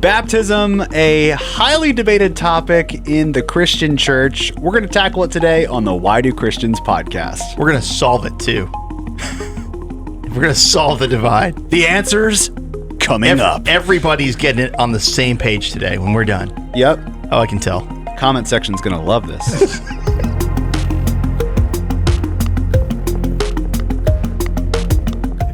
Baptism, a highly debated topic in the Christian church. We're going to tackle it today on the Why Do Christians podcast. We're going to solve it too. We're going to solve the divide. The answers coming up. Everybody's getting it on the same page today when we're done. Yep. Oh, I can tell. Comment section's going to love this.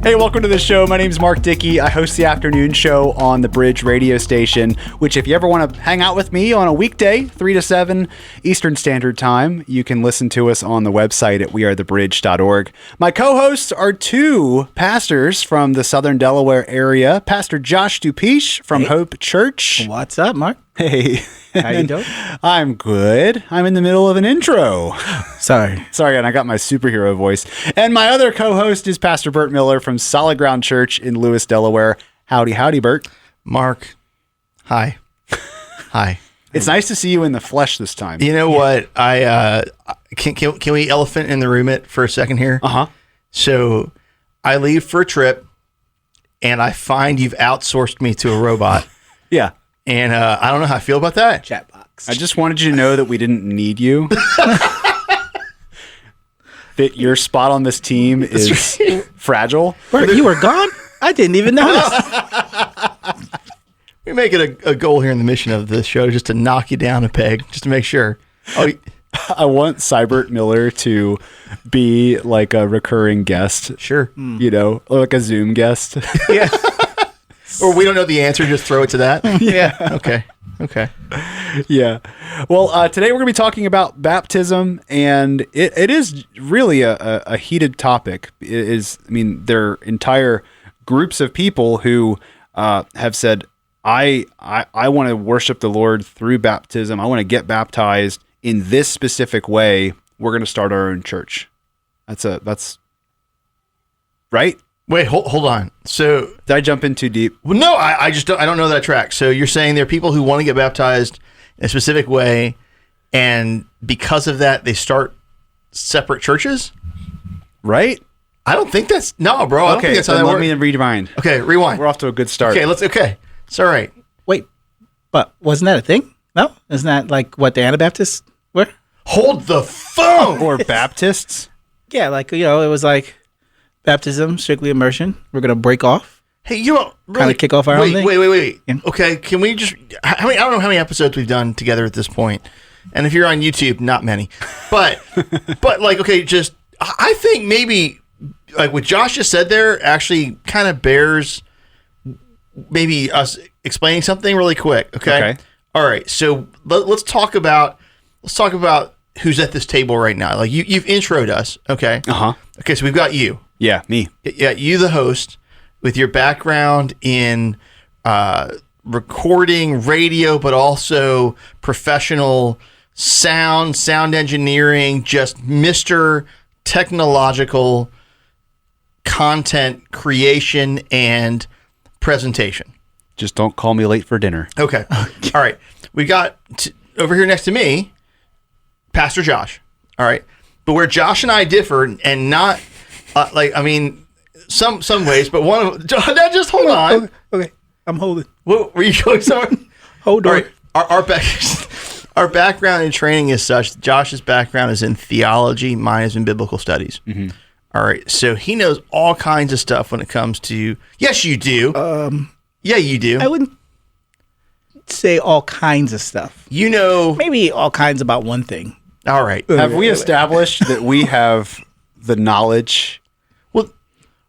Hey, welcome to the show. My name's Mark Dickey. I host the afternoon show on the Bridge radio station, which if you ever want to hang out with me on a weekday, 3 to 7 Eastern Standard Time, you can listen to us on the website at wearethebridge.org. My co-hosts are two pastors from the Southern Delaware area. Pastor Josh Dupiche from Hope Church. What's up, Mark? Hey. How you doing? I'm good. I'm in the middle of an intro. Sorry, and I got my superhero voice. And my other co-host is Pastor Burt Miller from Solid Ground Church in Lewes, Delaware. Howdy, Burt. Mark, hi. Hi. It's nice to see you in the flesh this time. You know what? Can we elephant in the room it for a second here? Uh-huh. So I leave for a trip, and I find you've outsourced me to a robot. Yeah. And I don't know how I feel about that. chat box. I just wanted you to know that we didn't need you. That your spot on this team is fragile. Bert, you were gone? I didn't even notice. We make it a goal here in the mission of this show just to knock you down a peg, just to make sure. Oh, I want Cybert Miller to be like a recurring guest. sure. You know, like a Zoom guest. Yeah. Or we don't know the answer, just throw it to that. Yeah. Okay. Yeah. Well, today we're going to be talking about baptism, and it is really a heated topic. It is, there are entire groups of people who have said, I want to worship the Lord through baptism. I want to get baptized in this specific way. We're going to start our own church. That's right. Wait, hold on. So, Did I jump in too deep? well, no, I just don't know that track. So you're saying there are people who want to get baptized in a specific way, and because of that, they start separate churches? Right? I don't think that's no, bro. I don't think that's how that let works. me rewind. Okay, rewind. We're off to a good start. Okay, it's all right. Wait, but wasn't that a thing? No? Isn't that like what the Anabaptists were? Hold the phone. Or Baptists. Yeah, like, it was like baptism, strictly immersion. We're going to break off. Hey, you don't really Kinda kick off our own thing? Wait. Yeah. Okay, can we just? I don't know how many episodes we've done together at this point, and if you're on YouTube, not many. But like, okay, just I think maybe like what Josh just said there actually kind of bears maybe us explaining something really quick. Okay. All right. So let's talk about who's at this table right now. Like you've introed us. Okay. Uh-huh. Okay. So we've got you. Yeah, me. Yeah, you the host with your background in recording, radio, but also professional sound engineering, just Mr. Technological content creation and presentation. Just don't call me late for dinner. Okay. All right. We got over here next to me, Pastor Josh. All right. But where Josh and I differ, and not some ways, but one of just hold on. Okay. I'm holding. What were you going somewhere? Hold on. All right. Our background in training is such. Josh's background is in theology. Mine is in biblical studies. Mm-hmm. All right. So he knows all kinds of stuff when it comes to. Yes, you do. Yeah, you do. I wouldn't say all kinds of stuff. You know. Maybe all kinds about one thing. All right. Have we established that we have the knowledge?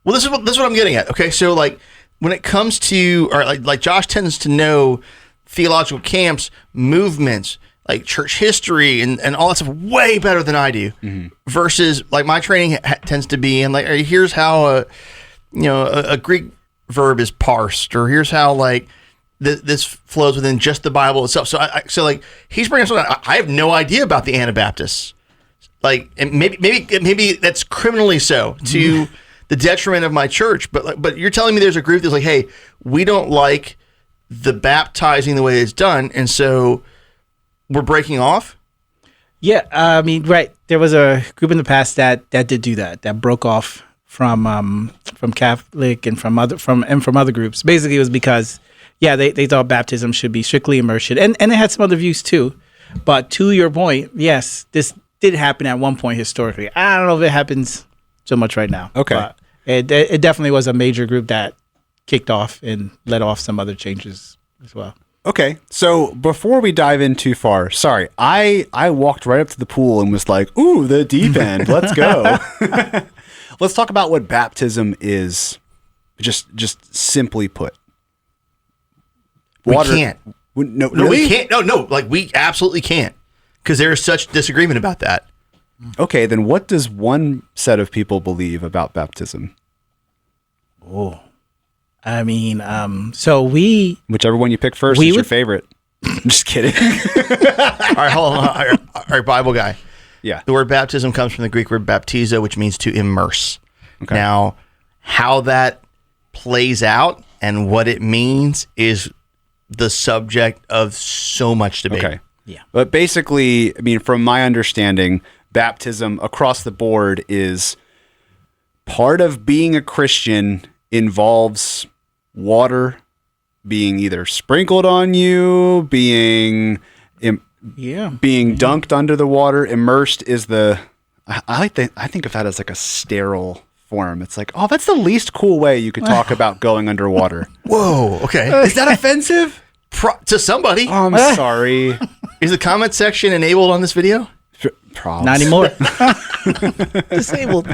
Well, this is what I'm getting at. Okay, so like when it comes to, or like Josh tends to know theological camps, movements, like church history, and all that stuff way better than I do. Mm-hmm. Versus like my training tends to be in like, here's how a Greek verb is parsed, or here's how like this flows within just the Bible itself. So like he's bringing something. I have no idea about the Anabaptists. Like, and maybe that's criminally so to the detriment of my church. But you're telling me there's a group that's like, hey, we don't like the baptizing the way it's done, and so we're breaking off. Yeah, right. There was a group in the past that did do that broke off from Catholic and from other groups. Basically, it was because Yeah, they thought baptism should be strictly immersion, and they had some other views too. But to your point, yes, this did happen at one point historically. I don't know if it happens so much right now. Okay. But it definitely was a major group that kicked off and led off some other changes as well. Okay, so before we dive in too far, sorry, I walked right up to the pool and was like, ooh, the deep end, let's go. Let's talk about what baptism is, just simply put. Water, we can't. No, No, really? we can't. No, like we absolutely can't. Because there is such disagreement about that. Okay, then what does one set of people believe about baptism? Oh, I mean, so Whichever one you pick first is your favorite. I'm just kidding. All right, hold on. All right, Bible guy. Yeah. The word baptism comes from the Greek word baptizo, which means to immerse. Okay. Now, how that plays out and what it means is the subject of so much debate. Okay. Yeah. But basically, I mean, from my understanding, baptism across the board is part of being a Christian involves water being either sprinkled on you, being dunked under the water. Immersed is I think of that as like a sterile form. It's like, oh, that's the least cool way you could talk about going underwater. Whoa. Okay. Is that offensive? To somebody. Oh, I'm sorry. Is the comment section enabled on this video? Props. not anymore. Disabled.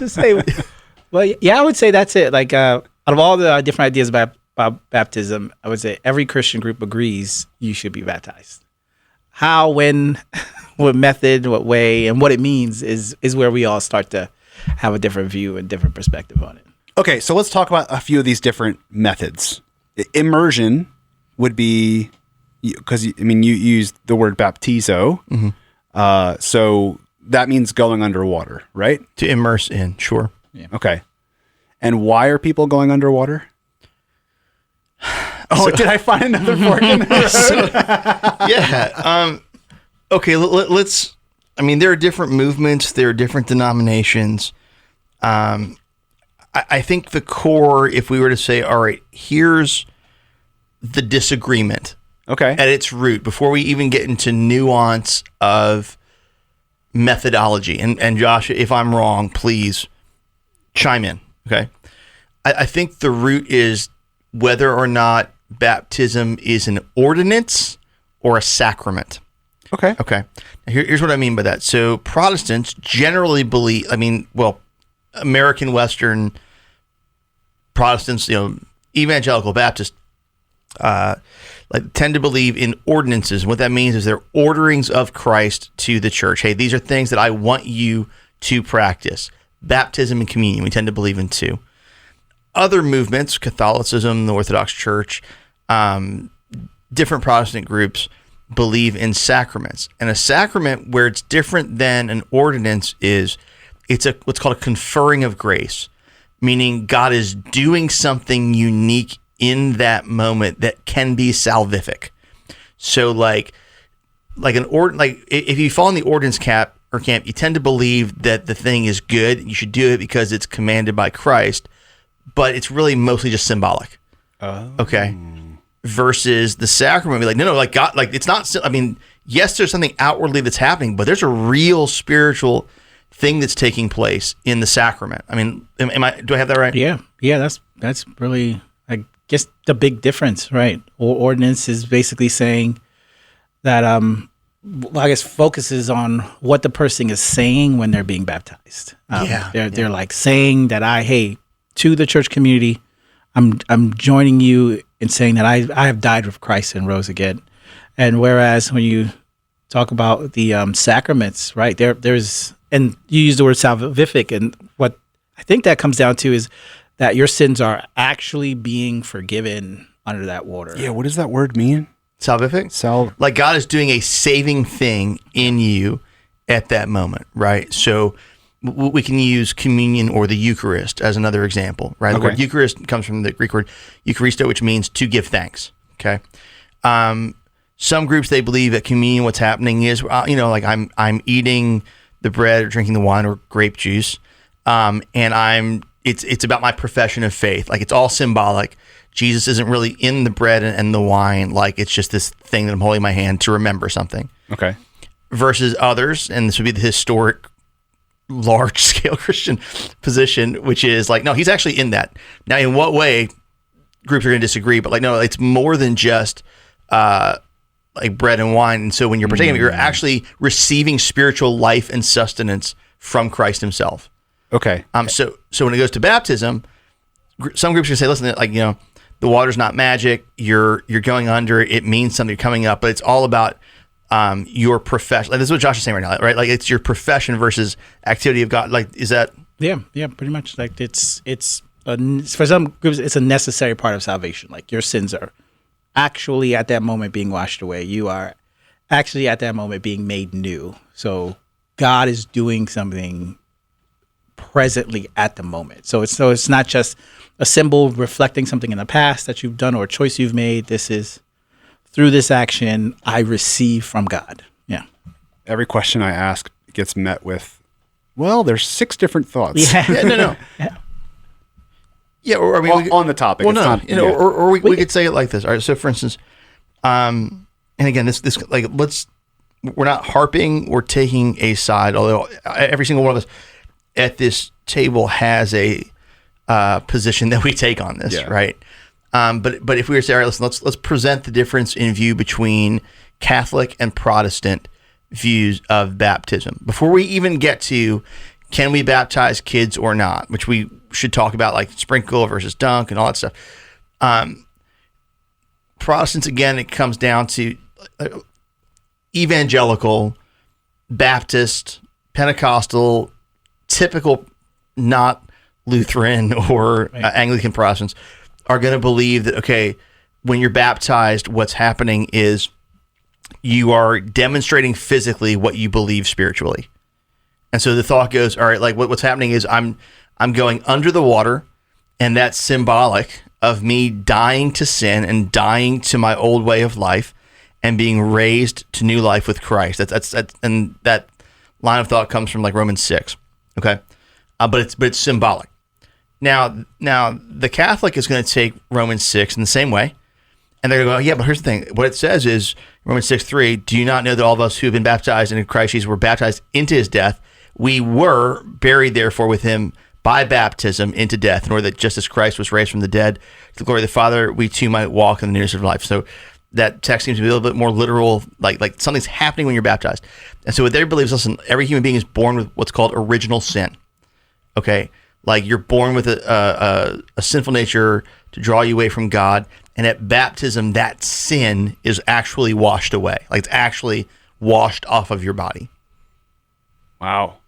Well, yeah, I would say that's it. Like, out of all the different ideas about baptism, I would say every Christian group agrees you should be baptized. How, when, what method, what way, and what it means is where we all start to have a different view and different perspective on it. Okay, so let's talk about a few of these different methods. Immersion would be, because I mean you used the word baptizo, so that means going underwater, right? To immerse in, sure. Yeah. Okay, and why are people going underwater? Oh, did I find another fork in the road? Yeah. Okay. Let's. I mean, there are different movements. There are different denominations. I think the core, if we were to say, all right, here's the disagreement Okay. at its root, before we even get into nuance of methodology. And Josh, if I'm wrong, please chime in. Okay. I think the root is whether or not baptism is an ordinance or a sacrament. Okay. Okay. Now here's what I mean by that. So Protestants generally believe, American Western Protestants, evangelical Baptists, tend to believe in ordinances. What that means is they're orderings of Christ to the church. Hey, these are things that I want you to practice. Baptism and communion, we tend to believe in too. Other movements, Catholicism, the Orthodox Church, different Protestant groups believe in sacraments. And a sacrament, where it's different than an ordinance, is it's what's called a conferring of grace, meaning God is doing something unique in that moment that can be salvific. So if you fall in the ordinance camp, you tend to believe that the thing is good. You should do it because it's commanded by Christ, but it's really mostly just symbolic. Oh. Okay. Versus the sacrament, be like, no, like God, like it's not. I mean, yes, there's something outwardly that's happening, but there's a real spiritual thing that's taking place in the sacrament. I mean, do I have that right? Yeah. That's really, I guess, the big difference, right? Ordinance is basically saying that, I guess, focuses on what the person is saying when they're being baptized. They're like saying that to the church community, I'm joining you in saying that I have died with Christ and rose again. And whereas when you talk about the sacraments, right, there's, and you use the word salvific, and what I think that comes down to is that your sins are actually being forgiven under that water. Yeah. What does that word mean? Salvific? Like God is doing a saving thing in you at that moment, right? So we can use communion or the Eucharist as another example, right? The word Eucharist comes from the Greek word Eucharisto, which means to give thanks, okay? Some groups, they believe at communion what's happening is, I'm eating the bread or drinking the wine or grape juice, and I'm it's about my profession of faith. Like it's all symbolic. Jesus isn't really in the bread and the wine. Like it's just this thing that I'm holding in my hand to remember something. Okay. Versus others, and this would be the historic, large-scale Christian position, which is like, no, he's actually in that. Now, in what way? Groups are going to disagree, but like, no, it's more than just like bread and wine. And so when you're partaking of it, you're actually receiving spiritual life and sustenance from Christ himself. Okay. So when it goes to baptism, some groups are going to say, listen, like, the water's not magic. You're going under. It means something coming up, but it's all about your profession. Like this is what Josh is saying right now, right? Like it's your profession versus activity of God. Like, is that? Yeah, pretty much. Like for some groups, it's a necessary part of salvation. Like your sins are actually at that moment being washed away. You are actually at that moment being made new. So God is doing something presently at the moment. So it's not just a symbol reflecting something in the past that you've done or a choice you've made. This is through this action I receive from God. Yeah. Every question I ask gets met with, well, there's 6 different thoughts. Yeah. No. Yeah, or I mean, on the topic. Well, it's not, or we could say it like this. All right. So, for instance, and again, this like we're not harping or taking a side. Although every single one of us at this table has a position that we take on this, right? But if we were to say, all right, listen, let's present the difference in view between Catholic and Protestant views of baptism before we even get to can we baptize kids or not, which we should talk about, like sprinkle versus dunk and all that stuff. Protestants, again, it comes down to evangelical, Baptist, Pentecostal, typical, not Lutheran or Anglican Protestants are going to believe that, okay, when you're baptized, what's happening is you are demonstrating physically what you believe spiritually. And so the thought goes, all right, like what's happening is I'm going under the water, and that's symbolic of me dying to sin and dying to my old way of life and being raised to new life with Christ. That's and that line of thought comes from like Romans 6. Okay. But it's symbolic. Now the Catholic is going to take Romans 6 in the same way, and they're going to go, yeah, but here's the thing. What it says is Romans 6:3, do you not know that all of us who have been baptized into Christ Jesus were baptized into his death? We were buried, therefore, with him by baptism into death, in order that just as Christ was raised from the dead to the glory of the Father, we too might walk in the newness of life. So that text seems to be a little bit more literal, like something's happening when you're baptized. And so what they believe is, listen, every human being is born with what's called original sin. Okay? Like you're born with a sinful nature to draw you away from God. And at baptism, that sin is actually washed away. Like it's actually washed off of your body. Wow.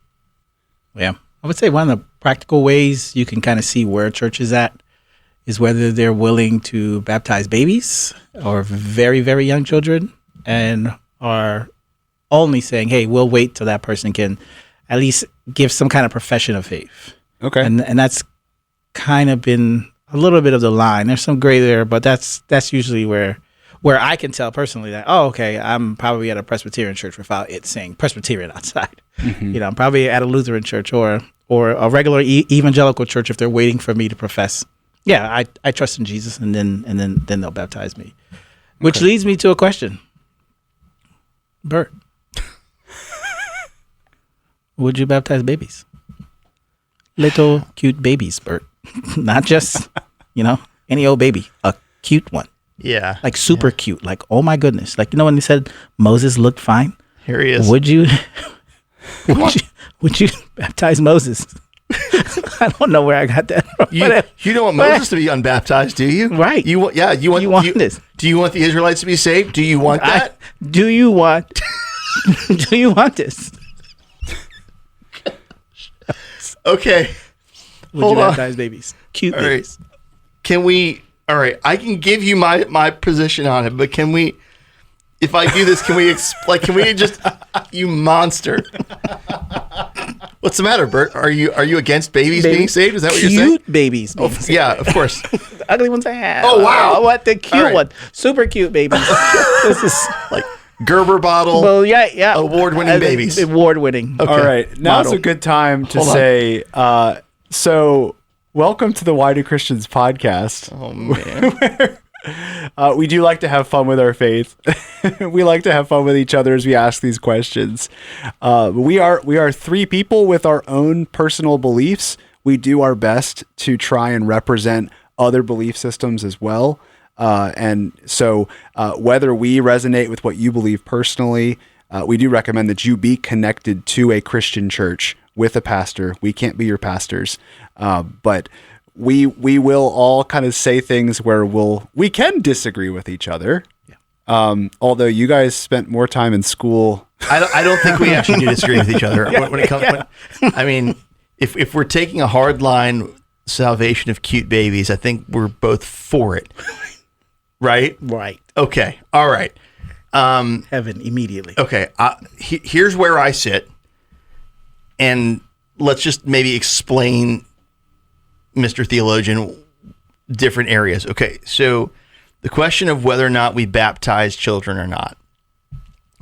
Yeah. I would say one of the practical ways you can kind of see where a church is at is whether they're willing to baptize babies or very, very young children and are only saying, hey, we'll wait till that person can at least give some kind of profession of faith. Okay. And that's kind of been a little bit of the line. There's some gray there, but that's usually where I can tell personally that, oh, okay, I'm probably at a Presbyterian church without it saying Presbyterian outside. Mm-hmm. I'm probably at a Lutheran church or a regular evangelical church if they're waiting for me to profess. Yeah, I trust in Jesus, and then they'll baptize me. Which leads me to a question. Burt, would you baptize babies? Little cute babies, Burt. Not just, any old baby. A cute one. Yeah. Like super cute. Like, oh my goodness. Like, when they said Moses looked fine? Here he is. Would you baptize Moses? I don't know where I got that from. You don't want Moses to be unbaptized, do you? Right. You want this. Do you want the Israelites to be saved? Do you want that? Do you want this? Okay. Would you baptize babies? Cute babies. Right. Can we? All right. I can give you my position on it, but can we? If I do this, can we just? You monster! What's the matter, Burt? Are you against babies being saved? Is that what you're saying? Cute babies. Yeah, of course. The ugly ones I have. Oh wow! I want the cute one. Super cute babies. This is like Gerber bottle. Well, yeah. Award-winning babies. Award-winning. Okay. All right. Now's a good time to say. So welcome to the Why Do Christians podcast. Oh man. We do like to have fun with our faith. We like to have fun with each other as we ask these questions. We are three people with our own personal beliefs. We do our best to try and represent other belief systems as well. And so whether we resonate with what you believe personally, we do recommend that you be connected to a Christian church with a pastor. We can't be your pastors, but we will all kind of say things where we can disagree with each other. Yeah. Although you guys spent more time in school. I don't think we actually do disagree with each other when it comes. I mean, if we're taking a hard line salvation of cute babies, I think we're both for it. Right? Right. Okay. All right. Heaven immediately. Okay. Here's where I sit. And let's just maybe explain, Mr. Theologian, different areas. Okay. So the question of whether or not we baptize children or not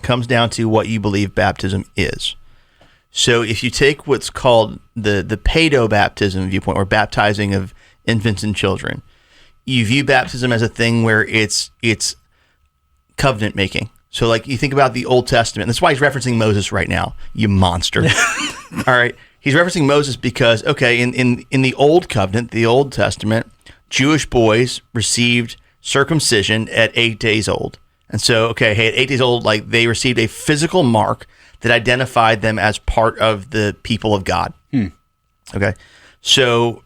comes down to what you believe baptism is. So if you take what's called the paedo-baptism viewpoint, or baptizing of infants and children, you view baptism as a thing where it's covenant making. So like you think about the Old Testament. That's why he's referencing Moses right now, you monster. All right. He's referencing Moses because, okay, in the Old Covenant, the Old Testament, Jewish boys received circumcision at 8 days old. And so, okay, hey, at 8 days old, like they received a physical mark that identified them as part of the people of God. Okay. So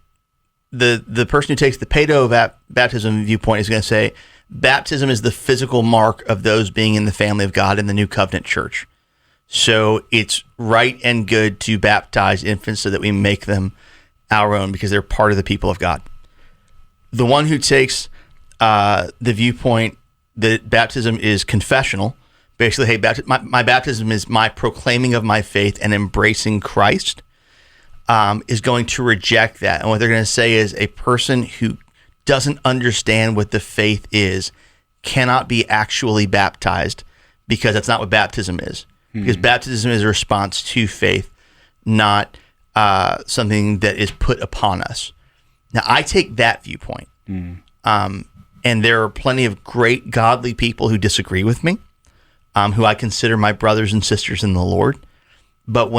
the person who takes the paedo-baptism viewpoint is going to say baptism is the physical mark of those being in the family of God in the New Covenant Church. So it's right and good to baptize infants so that we make them our own because they're part of the people of God. The one who takes the viewpoint that baptism is confessional, basically, hey, my baptism is my proclaiming of my faith and embracing Christ, is going to reject that. And what they're going to say is a person who doesn't understand what the faith is cannot be actually baptized because that's not what baptism is. Because baptism is a response to faith, not something that is put upon us. Now, I take that viewpoint. And there are plenty of great godly people who disagree with me, who I consider my brothers and sisters in the Lord. But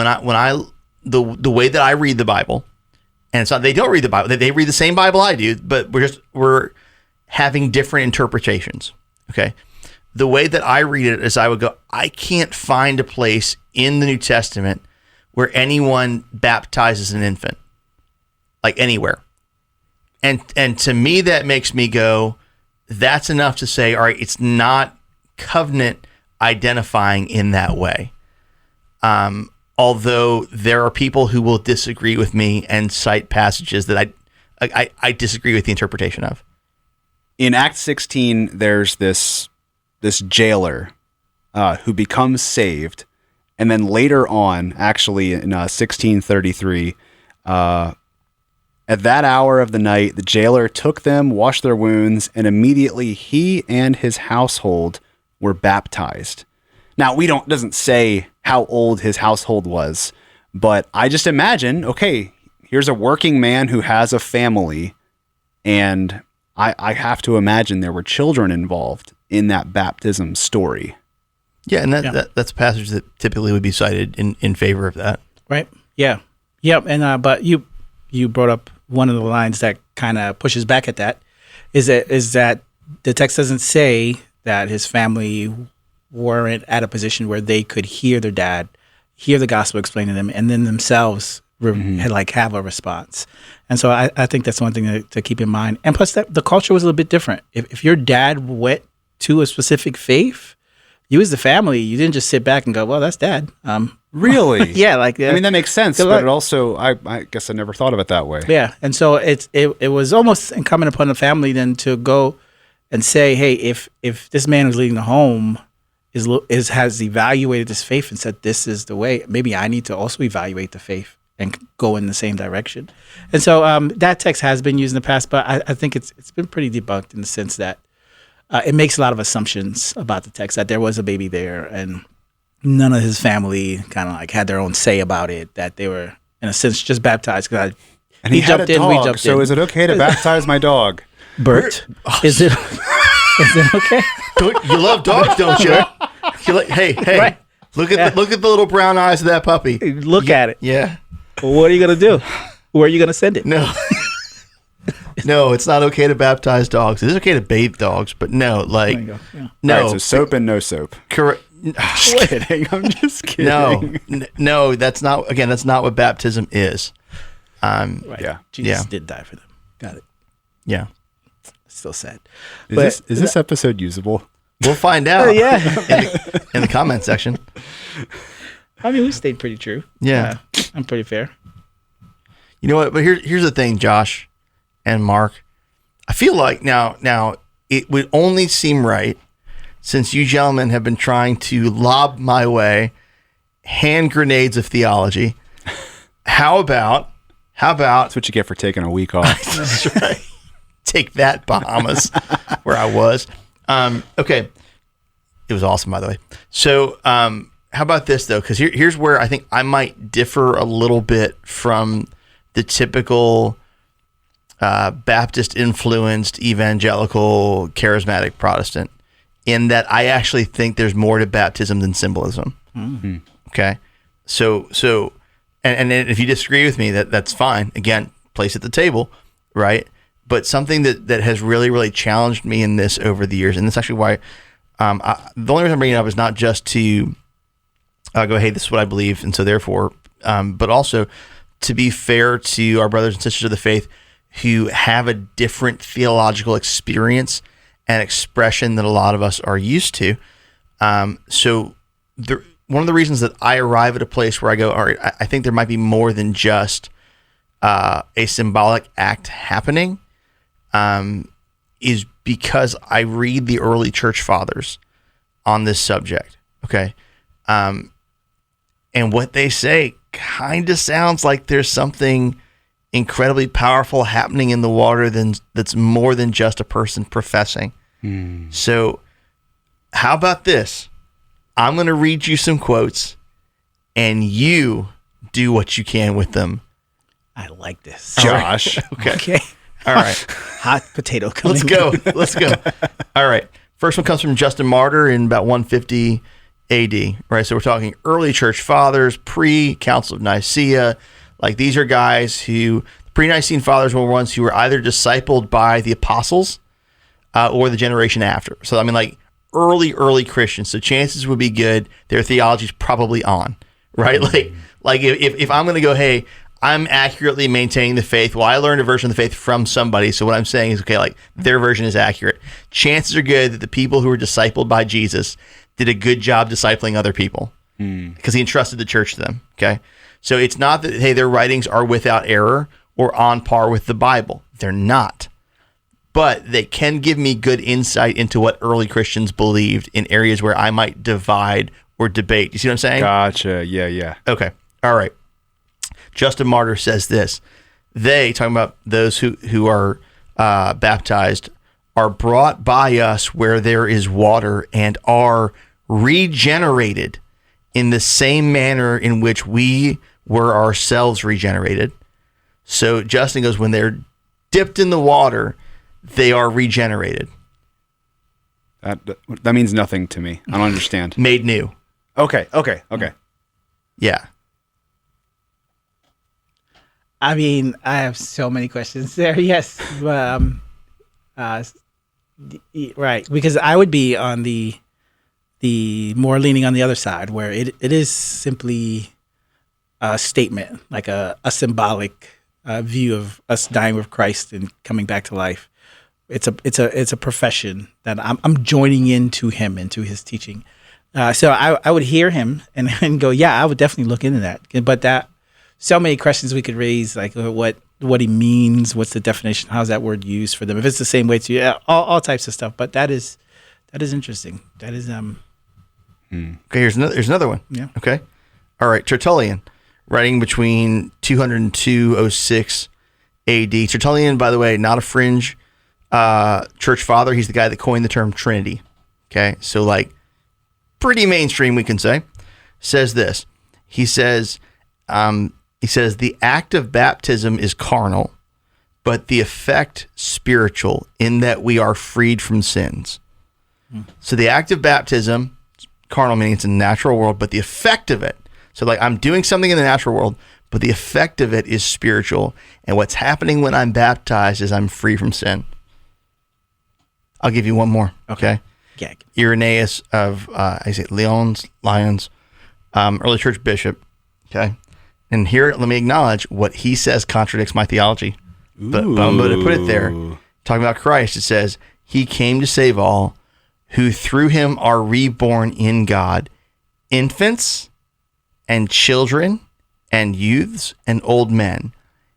the way that I read the Bible, and it's not they don't read the Bible, they read the same Bible I do, but we're having different interpretations. Okay. The way that I read it is I would go, I can't find a place in the New Testament where anyone baptizes an infant, like anywhere. And to me, that makes me go, that's enough to say, all right, it's not covenant identifying in that way. Although there are people who will disagree with me and cite passages that I disagree with the interpretation of. In Acts 16, there's this jailer who becomes saved, and then later on, actually in 1633, at that hour of the night, the jailer took them, washed their wounds, and immediately he and his household were baptized. Now, doesn't say how old his household was, but I just imagine, okay, here's a working man who has a family, and I have to imagine there were children involved in that baptism story. Yeah, and that's a passage that typically would be cited in favor of that. Right. Yeah. Yep. And but you brought up one of the lines that kind of pushes back at that is that the text doesn't say that his family weren't at a position where they could hear their dad, hear the gospel explained to them, and then themselves have a response. And so I think that's one thing to keep in mind. And plus, that the culture was a little bit different. If your dad went to a specific faith, you as the family, you didn't just sit back and go, well, that's dad. Really? Yeah. I mean, that makes sense, but it also, I guess I never thought of it that way. Yeah. And so it was almost incumbent upon the family then to go and say, hey, if this man who's leading the home has evaluated this faith and said, this is the way, maybe I need to also evaluate the faith and go in the same direction. And so that text has been used in the past, but I think it's been pretty debunked in the sense that it makes a lot of assumptions about the text, that there was a baby there and none of his family kind of like had their own say about it, that they were, in a sense, just baptized because And he had jumped a in, dog, we jumped so in. is it okay to baptize my dog? Burt, is it okay? You love dogs, don't you? You're like, hey, Right. look at the little brown eyes of that puppy. Look at it. Yeah. Well, what are you gonna do? Where are you gonna send it? No. No, it's not okay to baptize dogs. It is okay to bathe dogs, but no, like, There you go. Yeah. no. All right, so soap and no soap. Correct. Just kidding. I'm just kidding. No, that's not what baptism is. Right. Yeah. Jesus Yeah. did die for them. Got it. Yeah. Still sad. Is this episode usable? We'll find out Yeah. in the comment section. I mean, we stayed pretty true. Yeah. I'm pretty fair. You know what? But here's the thing, Josh and Mark. I feel like now it would only seem right, since you gentlemen have been trying to lob my way hand grenades of theology. How about That's what you get for taking a week off. That's right. Take that, Bahamas, where I was. Okay. It was awesome, by the way. So, how about this, though? Because here's where I think I might differ a little bit from the typical Baptist-influenced, evangelical, charismatic Protestant, in that I actually think there's more to baptism than symbolism. Mm-hmm. Okay? So, and if you disagree with me, that's fine. Again, place at the table, right? But something that has really, really challenged me in this over the years, and that's actually why the only reason I'm bringing it up is not just to go, hey, this is what I believe, and so therefore, but also to be fair to our brothers and sisters of the faith who have a different theological experience and expression that a lot of us are used to. So one of the reasons that I arrive at a place where I go, all right, I think there might be more than just a symbolic act happening, is because I read the early church fathers on this subject. Okay. And what they say kind of sounds like there's something incredibly powerful happening in the water that's more than just a person professing. So how about this? I'm going to read you some quotes and you do what you can with them. I like this. Josh. Okay. All right. Hot potato coming. Let's go. All right. First one comes from Justin Martyr in about 150 AD, right? So we're talking early church fathers, pre-Council of Nicaea. Like, these are guys who, pre-Nicene fathers were ones who were either discipled by the apostles or the generation after. So, I mean, like, early Christians. So chances would be good their theology's probably on, right? Like if I'm going to go, hey, I'm accurately maintaining the faith. Well, I learned a version of the faith from somebody. So what I'm saying is, okay, like, their version is accurate. Chances are good that the people who were discipled by Jesus did a good job discipling other people because he entrusted the church to them. Okay. So it's not that, hey, their writings are without error or on par with the Bible. They're not. But they can give me good insight into what early Christians believed in areas where I might divide or debate. You see what I'm saying? Gotcha. Yeah. Okay. All right. Justin Martyr says this. They, talking about those who are baptized, are brought by us where there is water and are regenerated in the same manner in which we were ourselves regenerated. So Justin goes, when they're dipped in the water, they are regenerated. That means nothing to me. I don't understand. Made new. Okay. Yeah. I mean, I have so many questions there. Yes. Right. Because I would be on the more leaning on the other side, where it is simply a statement, like a symbolic view of us dying with Christ and coming back to life. It's a profession that I'm joining into him, into his teaching. So I would hear him and go, yeah, I would definitely look into that. But that, so many questions we could raise, like what he means, what's the definition, how's that word used for them, if it's the same way to you, all types of stuff. But that is interesting. That is Okay, here's another one. Yeah. Okay. All right, Tertullian, writing between 200 and 206 AD. Tertullian, by the way, not a fringe church father. He's the guy that coined the term Trinity. Okay, so like pretty mainstream, we can say. Says this. He says, He says, the act of baptism is carnal, but the effect spiritual, in that we are freed from sins. So the act of baptism, carnal meaning it's in the natural world, but the effect of it, so like I'm doing something in the natural world, but the effect of it is spiritual. And what's happening when I'm baptized is I'm free from sin. I'll give you one more, okay? Yeah. Irenaeus of, Lyons, early church bishop, okay? And here, let me acknowledge what he says contradicts my theology. But I'm going to put it there. Talking about Christ, it says, he came to save all who through him are reborn in God, infants and children and youths and old men.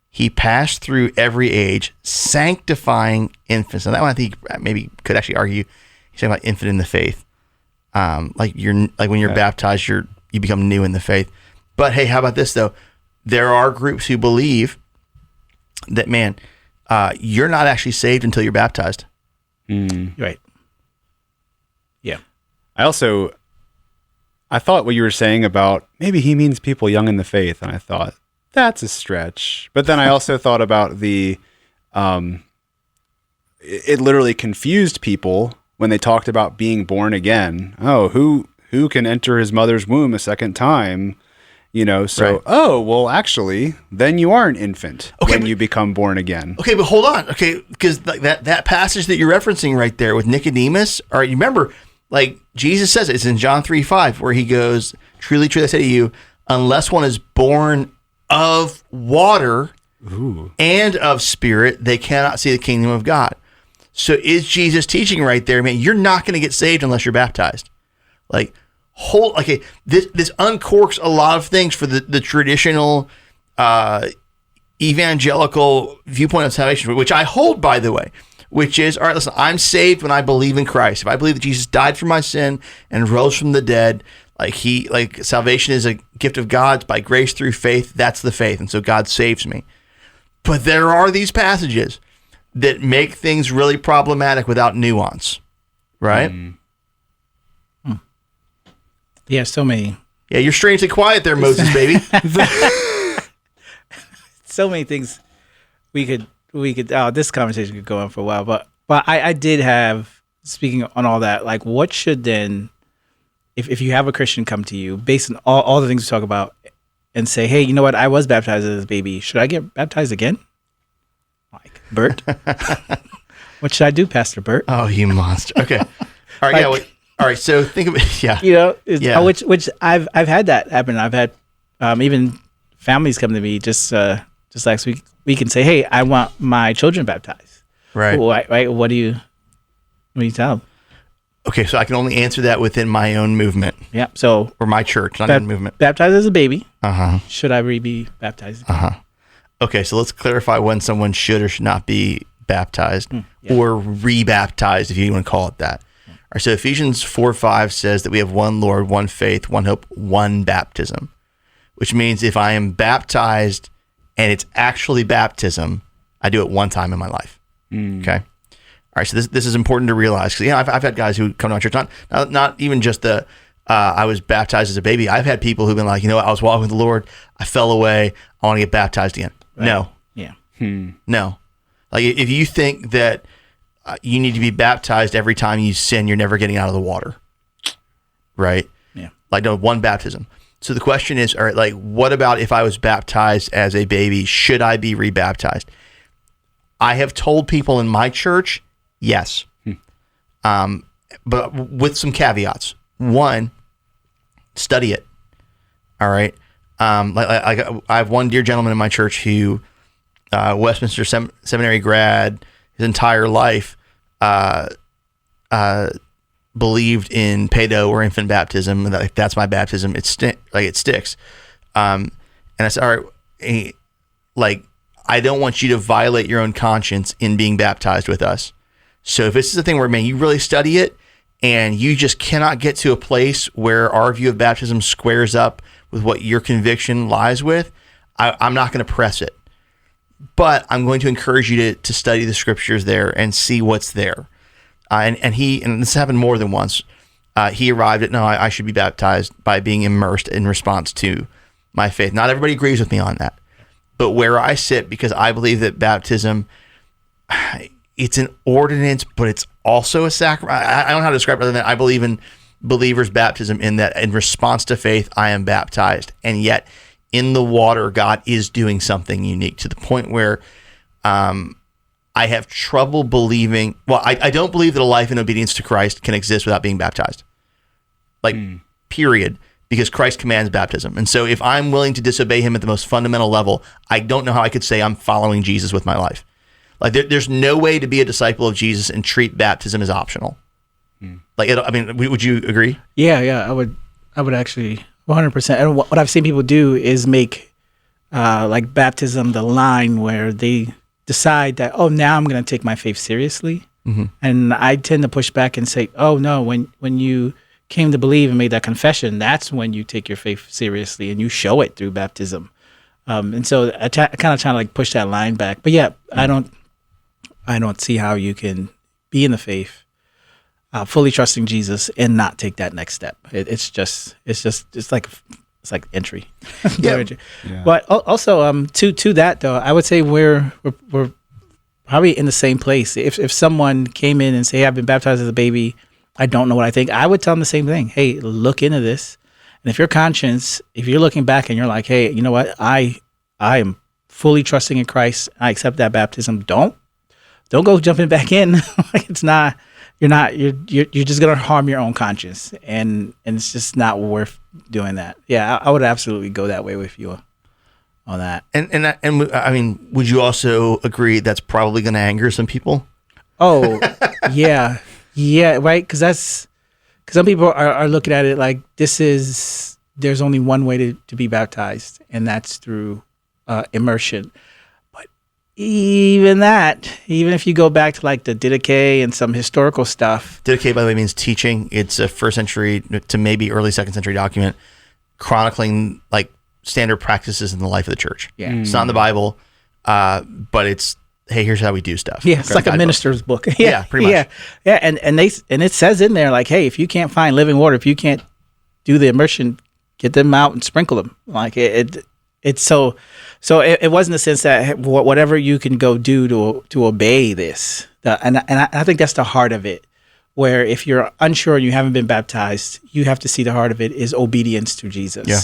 He passed through every age, sanctifying infants. And that one I think maybe could actually argue he's talking about infant in the faith. Like when you're baptized, you become new in the faith. But hey, how about this though? There are groups who believe that, man, you're not actually saved until you're baptized. Right. Yeah. I thought what you were saying about maybe he means people young in the faith, and I thought that's a stretch. But then I also thought about it literally confused people when they talked about being born again. Oh, who can enter his mother's womb a second time? Right. Oh, well, actually, then you are an infant when you become born again. Okay, but hold on. Okay, because like that passage that you're referencing right there with Nicodemus, all right, you remember, like Jesus says it's in John 3:5 where he goes, truly, truly, I say to you, unless one is born of water and of spirit, they cannot see the kingdom of God. So is Jesus teaching right there, man, you're not going to get saved unless you're baptized. Like, this uncorks a lot of things for the traditional evangelical viewpoint of salvation, which I hold, by the way, which is, all right, listen, I'm saved when I believe in Christ. If I believe that Jesus died for my sin and rose from the dead, like salvation is a gift of God by grace through faith, that's the faith. And so God saves me. But there are these passages that make things really problematic without nuance, right? Yeah, so many. Yeah, you're strangely quiet there, Moses, baby. So many things we could. This conversation could go on for a while, but I did have, speaking on all that, like, what should then, if you have a Christian come to you based on all the things we talk about and say, hey, you know what, I was baptized as a baby, should I get baptized again? Like, Burt, what should I do, Pastor Burt? Oh, you monster. Okay, all right, Like, all right. So think of it. Yeah, which I've had that happen. I've had even families come to me just last week and say, "Hey, I want my children baptized." Right. Right. What do you tell them? Okay, so I can only answer that within my own movement. Yeah. So or my church, not even movement. Baptized as a baby. Should I be baptized? Okay, so let's clarify when someone should or should not be baptized or rebaptized, if you want to call it that. All right, so Ephesians 4:5 says that we have one Lord, one faith, one hope, one baptism, which means if I am baptized and it's actually baptism, I do it one time in my life. Okay. All right, so this is important to realize because I've had guys who come to my church, not even just I was baptized as a baby. I've had people who've been like, I was walking with the Lord, I fell away, I want to get baptized again. Right. No. Yeah. No. Like if you think that you need to be baptized every time you sin, you're never getting out of the water, right? Yeah. Like no, one baptism. So the question is, all right, like what about if I was baptized as a baby? Should I be rebaptized? I have told people in my church, yes, but with some caveats. One, study it. All right. Like I have one dear gentleman in my church who, Westminster seminary grad, his entire life, believed in pedo or infant baptism. That's my baptism. It sticks. And I said, all right, I don't want you to violate your own conscience in being baptized with us. So if this is a thing where, man, you really study it and you just cannot get to a place where our view of baptism squares up with what your conviction lies with, I'm not going to press it. But I'm going to encourage you to study the scriptures there and see what's there. And this happened more than once. He arrived at, no, I should be baptized by being immersed in response to my faith. Not everybody agrees with me on that. But where I sit, because I believe that baptism, it's an ordinance, but it's also a sacrament. I don't know how to describe it other than I believe in believers' baptism, in that in response to faith, I am baptized. And yet in the water, God is doing something unique to the point where I have trouble believing. Well, I don't believe that a life in obedience to Christ can exist without being baptized. Period. Because Christ commands baptism. And so if I'm willing to disobey him at the most fundamental level, I don't know how I could say I'm following Jesus with my life. Like there's no way to be a disciple of Jesus and treat baptism as optional. Would you agree? Yeah, I would actually 100%. And what I've seen people do is make like baptism the line where they decide that, oh, now I'm going to take my faith seriously. Mm-hmm. And I tend to push back and say, oh no, when you came to believe and made that confession, that's when you take your faith seriously and you show it through baptism. And so I kind of try to like push that line back. But yeah, I don't see how you can be in the faith, fully trusting Jesus and not take that next step. It's like entry. Yeah. But also to that though, I would say we're probably in the same place. If someone came in and say, hey, I've been baptized as a baby, I don't know what I think, I would tell them the same thing. Hey, look into this. And if your conscience, if you're looking back and you're like, hey, you know what, I am fully trusting in Christ, I accept that baptism, don't go jumping back in. You're just gonna harm your own conscience, and it's just not worth doing that. Yeah, I would absolutely go that way with you on that. And I mean, would you also agree that's probably going to anger some people? Oh, yeah, right. Because some people are looking at it like there's only one way to be baptized, and that's through immersion. Even if you go back to like the Dickey and some historical stuff. Dickey, by the way, means teaching. It's a first century to maybe early second century document chronicling like standard practices in the life of the church. Yeah. It's not in the Bible, but it's, hey, here's how we do stuff. Yeah, it's like a minister's book. Yeah, pretty much. Yeah, and it says in there like, hey, if you can't find living water, if you can't do the immersion, get them out and sprinkle them. Like it's so it wasn't the sense that whatever you can go do to obey this, and I think that's the heart of it. Where if you're unsure and you haven't been baptized, you have to see the heart of it is obedience to Jesus. Yeah.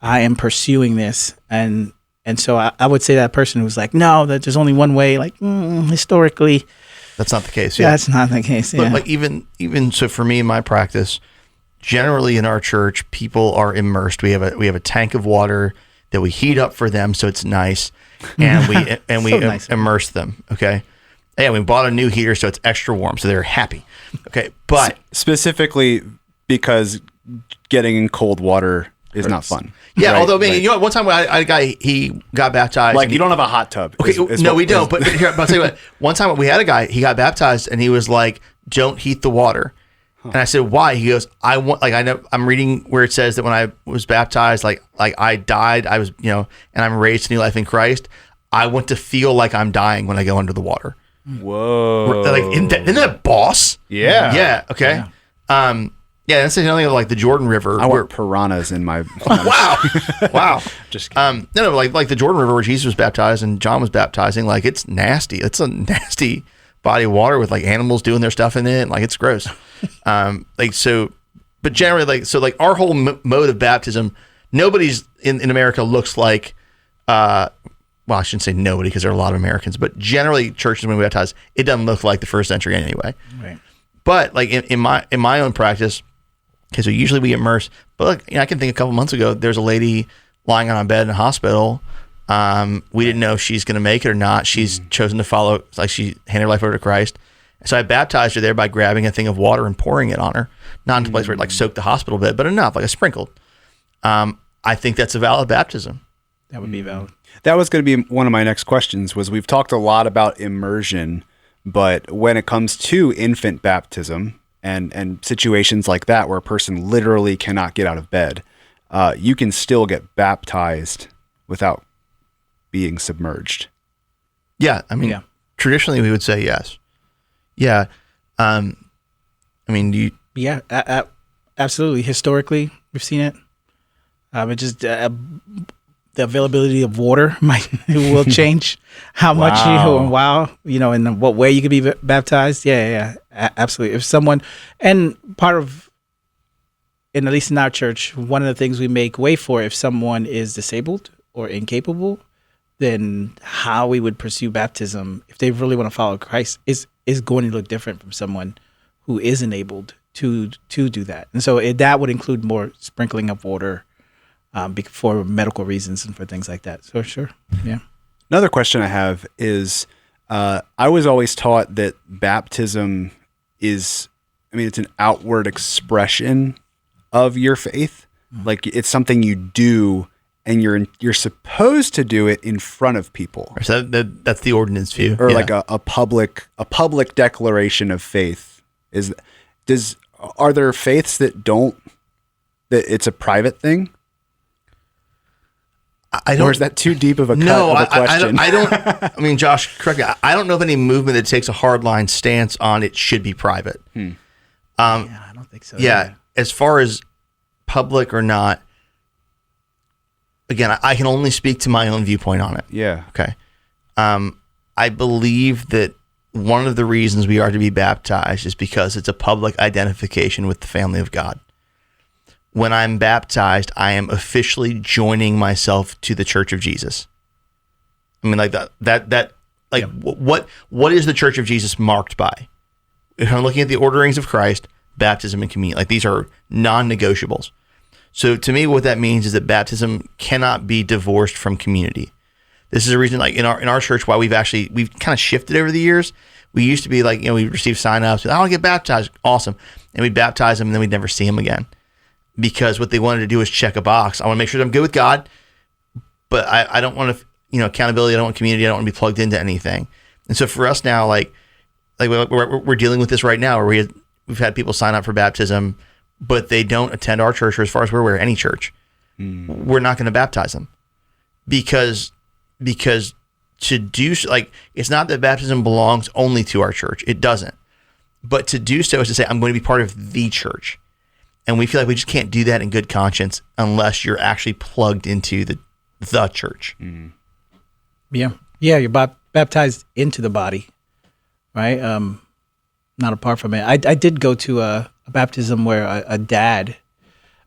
I am pursuing this, and so I would say that person who's like, no, that there's only one way. Like historically, that's not the case. Yeah, that's not the case. Yeah. But like even so, for me in my practice, generally in our church, people are immersed. We have a tank of water that we heat up for them, so it's nice, and we So nice. immerse them. Okay, yeah, we bought a new heater, so it's extra warm, so they're happy. Okay, but specifically because getting in cold water is not fun. Yeah, right? although you know what, one time I had a guy, he got baptized. Like you don't have a hot tub. Okay, we don't. But here, I'll tell you what. One time we had a guy, he got baptized, and he was like, "Don't heat the water." And I said, "Why?" He goes, "I want, like, I know I'm reading where it says that when I was baptized, like I died, I was, and I'm raised to new life in Christ. I want to feel like I'm dying when I go under the water." Whoa! Like, isn't that boss? Yeah. Yeah. Okay. Yeah. That's something like the Jordan River. I want piranhas in my. Wow. Just kidding. No, like the Jordan River where Jesus was baptized and John was baptizing. Like it's nasty. It's a nasty body of water with like animals doing their stuff in it. Like it's gross. But generally, like our whole mode of baptism, nobody's in America looks like. Well, I shouldn't say nobody because there are a lot of Americans, but generally churches when we baptize, it doesn't look like the first century anyway. Right. But like in my own practice, okay, so usually we immerse. But look, I can think a couple months ago, there's a lady lying on a bed in a hospital. We didn't know if she's going to make it or not. She's chosen to follow, like she handed her life over to Christ. So I baptized her there by grabbing a thing of water and pouring it on her, not into a place where it like soaked the hospital bed, but enough, like a sprinkled. I think that's a valid baptism. That would be valid. That was going to be one of my next questions. Was we've talked a lot about immersion, but when it comes to infant baptism and situations like that where a person literally cannot get out of bed, you can still get baptized without being submerged. Yeah, I mean, traditionally we would say yes. Yeah, I mean, absolutely. Historically, we've seen it. It just the availability of water will change how much and in what way you could be baptized. Yeah, absolutely. If someone, and part of, and at least in our church, one of the things we make way for, if someone is disabled or incapable, then how we would pursue baptism, if they really want to follow Christ, is going to look different from someone who is enabled to do that. And so that would include more sprinkling of water, for medical reasons and for things like that. So sure, yeah. Another question I have is, I was always taught that baptism is, it's an outward expression of your faith. Mm-hmm. Like it's something you do, and you're supposed to do it in front of people. So that's the ordinance view, or like a public declaration of faith. Are there faiths that it's a private thing? Or is that too deep of a cut of a question? I don't. Josh, correct me. I don't know of any movement that takes a hardline stance on it should be private. I don't think so. Yeah, as far as public or not, again, I can only speak to my own viewpoint on it. Yeah. Okay. I believe that one of the reasons we are to be baptized is because it's a public identification with the family of God. When I'm baptized, I am officially joining myself to the Church of Jesus. What is the Church of Jesus marked by? If I'm looking at the orderings of Christ, baptism and communion, like these are non-negotiables. So to me, what that means is that baptism cannot be divorced from community. This is a reason, like in our church, why we've kind of shifted over the years. We used to be like, we receive sign-ups, I want to get baptized, awesome, and we'd baptize them, and then we'd never see them again, because what they wanted to do is check a box. I want to make sure that I'm good with God, but I don't want to, accountability. I don't want community. I don't want to be plugged into anything. And so for us now, like we're dealing with this right now, where we've had people sign up for baptism, but they don't attend our church, or as far as we're aware, any church. We're not going to baptize them because to do so, like, it's not that baptism belongs only to our church. It doesn't. But to do so is to say, I'm going to be part of the church. And we feel like we just can't do that in good conscience unless you're actually plugged into the church. Mm. Yeah. Yeah, you're baptized into the body, right? Not apart from it. I did go to a baptism where a dad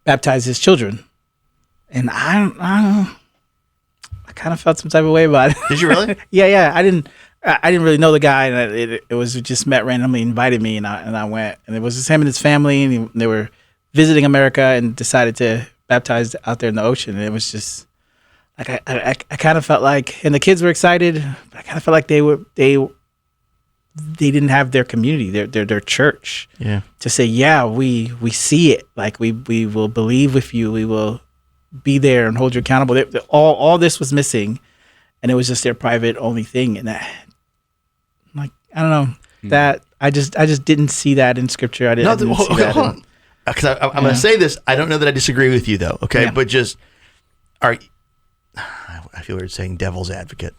baptized his children. And I kind of felt some type of way about it. Did you really? Yeah. I didn't really know the guy, and it was just met randomly, invited me, and I went, and it was just him and his family, and they were visiting America and decided to baptize out there in the ocean. And it was just like I kind of felt like, and the kids were excited, but I kind of felt like they didn't have their community, their church, to say, we see it, like we will believe with you, we will be there and hold you accountable. All this was missing, and it was just their private only thing. And that, like, I don't know, that I just didn't see that in scripture. I didn't see that. Hold on. Because I'm going to say this. I don't know that I disagree with you, though. Okay, yeah. But just, I feel weird saying devil's advocate,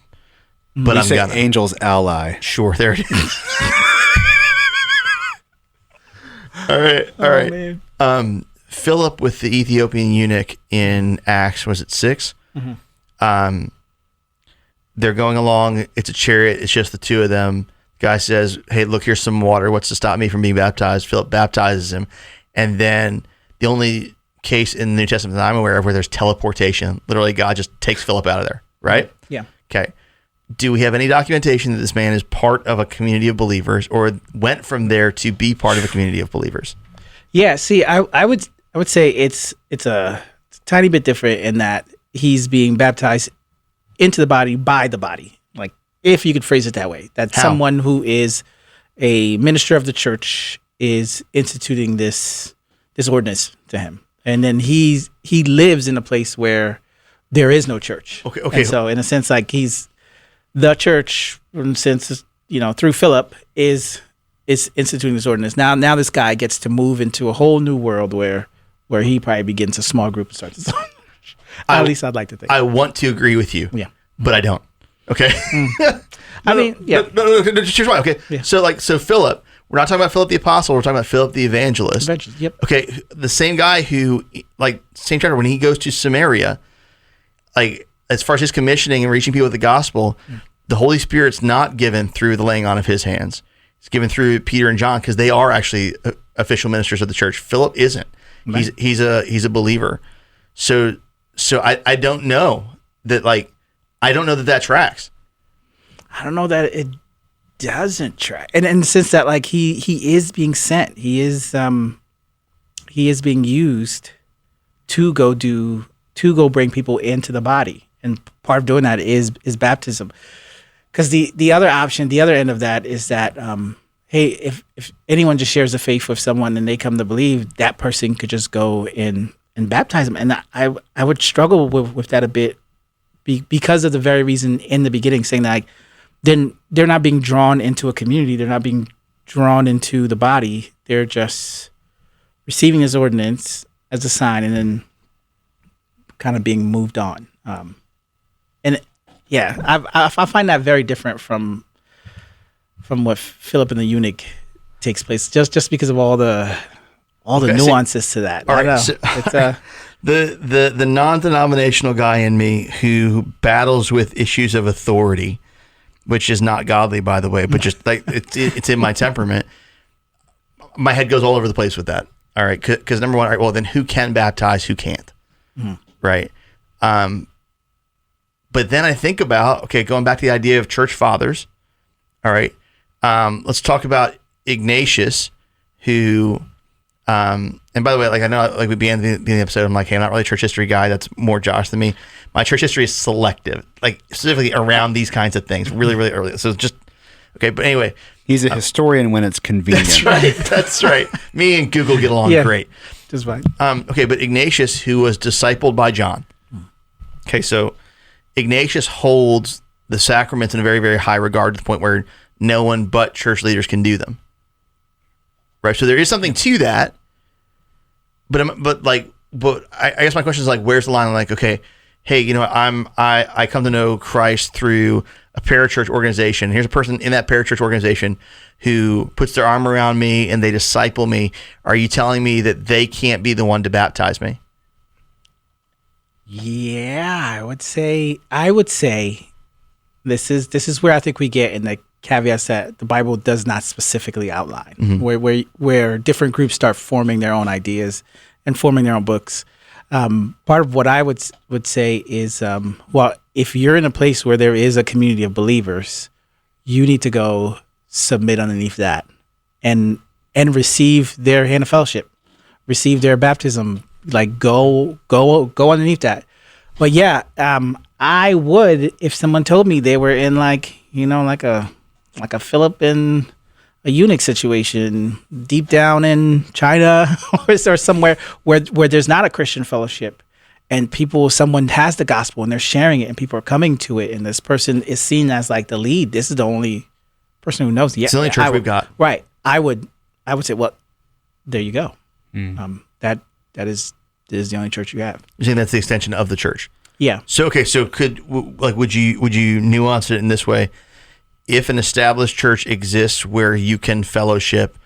but you I'm say gonna angel's ally. Sure, there it is. All right. Man. Philip with the Ethiopian eunuch in Acts, was it 6? Mm-hmm. They're going along. It's a chariot. It's just the two of them. Guy says, "Hey, look, here's some water. What's to stop me from being baptized?" Philip baptizes him. And then the only case in the New Testament that I'm aware of where there's teleportation, literally God just takes Philip out of there, right? Yeah. Okay. Do we have any documentation that this man is part of a community of believers, or went from there to be part of a community of believers? Yeah. See, I would say it's a tiny bit different in that he's being baptized into the body by the body. Like, if you could phrase it that way, that someone who is a minister of the church is instituting this ordinance to him, and then he lives in a place where there is no church. Okay. And so in a sense, like, he's the church, in a sense, through Philip is instituting this ordinance. Now this guy gets to move into a whole new world where he probably begins a small group and starts his own. At least I'd like to think. I want to agree with you. Yeah. But I don't. Okay. Yeah. No, here's why. Okay. Yeah. So Philip, we're not talking about Philip the apostle. We're talking about Philip the evangelist. Yep. Okay. The same guy who, like, same chapter, when he goes to Samaria, like, as far as his commissioning and reaching people with the gospel, the Holy Spirit's not given through the laying on of his hands. It's given through Peter and John because they are actually official ministers of the church. Philip isn't. Right. He's a believer. So I don't know that that tracks. I don't know that it doesn't track, and in the sense that like he is being sent, he is being used to go bring people into the body, and part of doing that is baptism. Because the other option, the other end of that is that hey, if anyone just shares the faith with someone and they come to believe, that person could just go and baptize them, and I would struggle with that a bit because of the very reason in the beginning, saying that like, then they're not being drawn into a community. They're not being drawn into the body. They're just receiving his ordinance as a sign and then kind of being moved on. And yeah, I find that very different from what Philip and the eunuch takes place, just because of all the nuances to that. All I right, know. so, It's the non-denominational guy in me who battles with issues of authority, which is not godly, by the way, but just like it's in my temperament. My head goes all over the place with that. All right, because number one, all right, well then who can baptize, who can't, right? But then I think about, going back to the idea of church fathers. All right, let's talk about Ignatius, who, and by the way, like I know, like we began the episode, I'm like, hey, I'm not really a church history guy. That's more Josh than me. My church history is selective, like specifically around these kinds of things, really, really early. So just okay, but anyway, he's a historian when it's convenient. That's right. That's right. Me and Google get along great. just fine. Okay, but Ignatius, who was discipled by John. Okay, so Ignatius holds the sacraments in a very, very high regard to the point where no one but church leaders can do them. Right. So there is something to that, but I guess my question is like, where's the line? Like, okay, hey, I come to know Christ through a parachurch organization. Here's a person in that parachurch organization who puts their arm around me and they disciple me. Are you telling me that they can't be the one to baptize me? Yeah, I would say this is where I think we get in the caveats that the Bible does not specifically outline, where different groups start forming their own ideas and forming their own books. Part of what I would say is, if you're in a place where there is a community of believers, you need to go submit underneath that and receive their hand of fellowship, receive their baptism, like go underneath that. But yeah, I would, if someone told me they were in like a Philip and a eunuch situation deep down in China or somewhere where there's not a Christian fellowship, and someone has the gospel and they're sharing it and people are coming to it, and this person is seen as like the lead. This is the only person who knows. It's the only church we've got. Right. I would say, well, there you go. That is the only church you have. You're saying that's the extension of the church. Yeah. So okay. So would you nuance it in this way? If an established church exists where you can fellowship,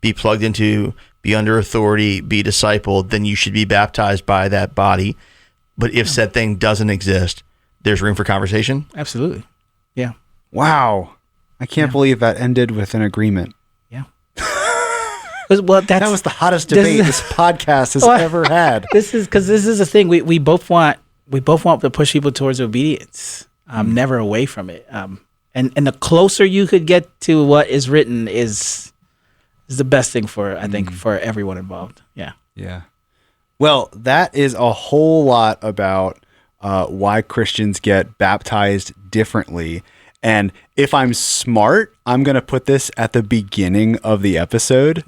be plugged into, be under authority, be discipled, then you should be baptized by that body. But if said thing doesn't exist, there's room for conversation? Absolutely. Yeah. Wow. I can't believe that ended with an agreement. Yeah. Well, that was the hottest debate this podcast has ever had. This is a thing. We both want to push people towards obedience, never away from it. And the closer you could get to what is written is the best thing for everyone involved. Yeah. Yeah. Well, that is a whole lot about why Christians get baptized differently. And if I'm smart, I'm going to put this at the beginning of the episode.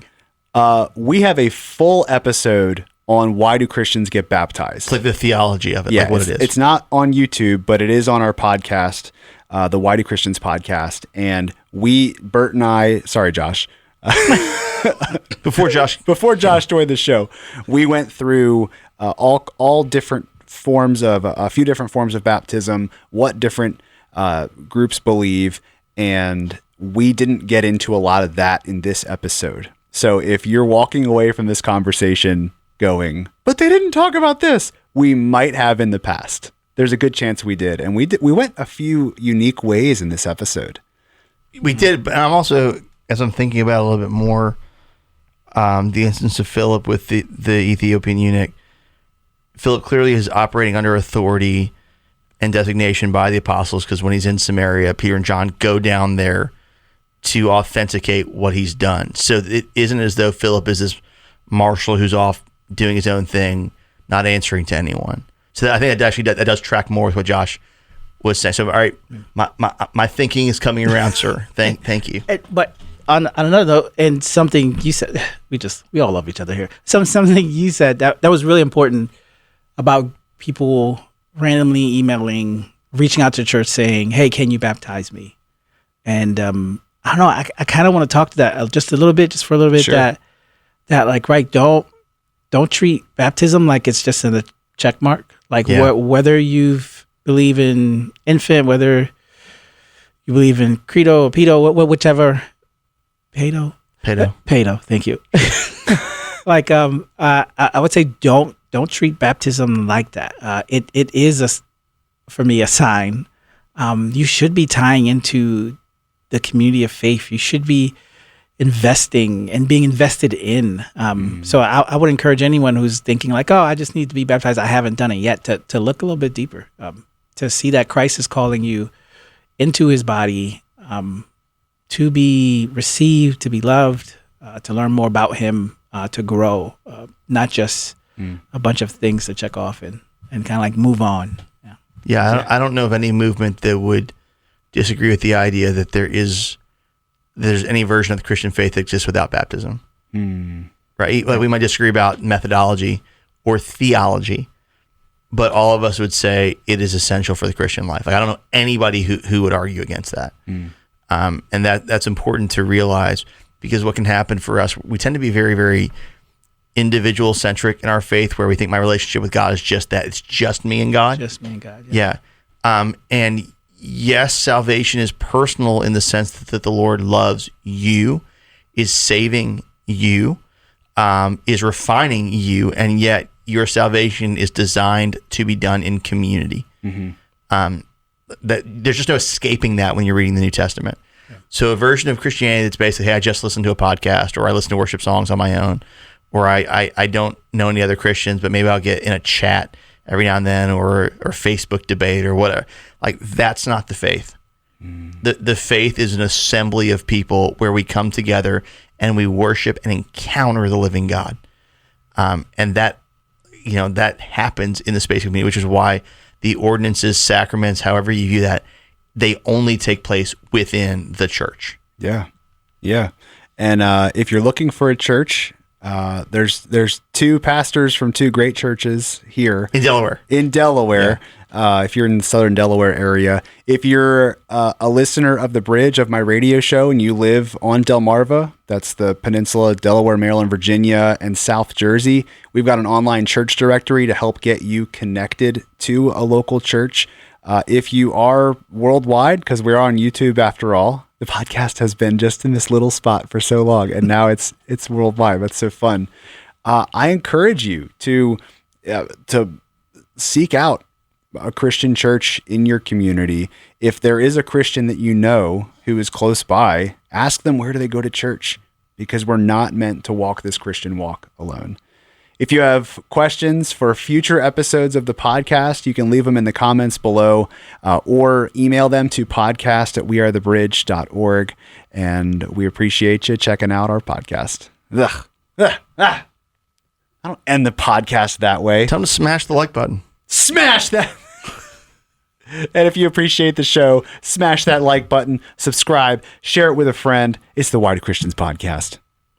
We have a full episode on why do Christians get baptized. It's like the theology of it, yeah, like what it is. It's not on YouTube, but it is on our podcast, the Why Do Christians podcast. And Burt and I, sorry, Josh. Before Josh joined the show, we went through all different forms of, a few different forms of baptism, what different groups believe, and we didn't get into a lot of that in this episode. So if you're walking away from this conversation going, but they didn't talk about this, we might have in the past. there's a good chance we did. And we went a few unique ways in this episode. We did, but I'm also, as I'm thinking about it a little bit more, the instance of Philip with the Ethiopian eunuch, Philip clearly is operating under authority and designation by the apostles, because when he's in Samaria, Peter and John go down there to authenticate what he's done. So it isn't as though Philip is this marshal who's off doing his own thing, not answering to anyone. So I think that does track more with what Josh was saying. So, all right, my thinking is coming around, sir. Thank you. But on another note, and something you said, we all love each other here. Something you said that was really important about people randomly emailing, reaching out to church saying, "Hey, can you baptize me?" And I don't know. I kind of want to talk to that just a little bit, just for a little bit. Sure. That like, right? Don't treat baptism like it's just in the check mark. Like whether you believe in infant, whether you believe in credo or pedo, whichever. Pedo. Thank you. Like I would say don't treat baptism like that. It is for me a sign. You should be tying into the community of faith. You should be investing and being invested in. So I would encourage anyone who's thinking like, oh, I just need to be baptized, I haven't done it yet, to look a little bit deeper, to see that Christ is calling you into his body, to be received, to be loved, to learn more about him, to grow, not just a bunch of things to check off and kind of like move on. Yeah, I don't know of any movement that would disagree with the idea that there's any version of the Christian faith that exists without baptism. Right? Like we might disagree about methodology or theology, but all of us would say it is essential for the Christian life. Like I don't know anybody who would argue against that. And that's important to realize, because what can happen for us, we tend to be very, very individual centric in our faith, where we think my relationship with God is just that. It's just me and God. Just me and God. Yeah. And yes, salvation is personal in the sense that the Lord loves you, is saving you, is refining you, and yet your salvation is designed to be done in community. That there's just no escaping that when you're reading the New Testament. So a version of Christianity that's basically, hey, I just listened to a podcast, or I listen to worship songs on my own, or I don't know any other Christians, but maybe I'll get in a chat every now and then, or Facebook debate or whatever. Like that's not the faith. The faith is an assembly of people where we come together and we worship and encounter the living God. And that happens in the space of community, which is why the ordinances, sacraments, however you view that, they only take place within the church. Yeah. And if you're looking for a church, there's two pastors from two great churches here in Delaware. If you're in the southern Delaware area, if you're a listener of The Bridge, of my radio show, and you live on Delmarva, that's the peninsula, Delaware, Maryland, Virginia, and South Jersey, we've got an online church directory to help get you connected to a local church. If you are worldwide, because we're on YouTube after all, the podcast has been just in this little spot for so long, and now it's worldwide. That's so fun. I encourage you to seek out a Christian church in your community. If there is a Christian that you know who is close by, ask them, where do they go to church? Because we're not meant to walk this Christian walk alone. If you have questions for future episodes of the podcast, you can leave them in the comments below, or email them to podcast@wearethebridge.org. And we appreciate you checking out our podcast. I don't end the podcast that way. Tell them to smash the like button. Smash that. And if you appreciate the show, smash that like button, subscribe, share it with a friend. It's the Why Do Christians Podcast.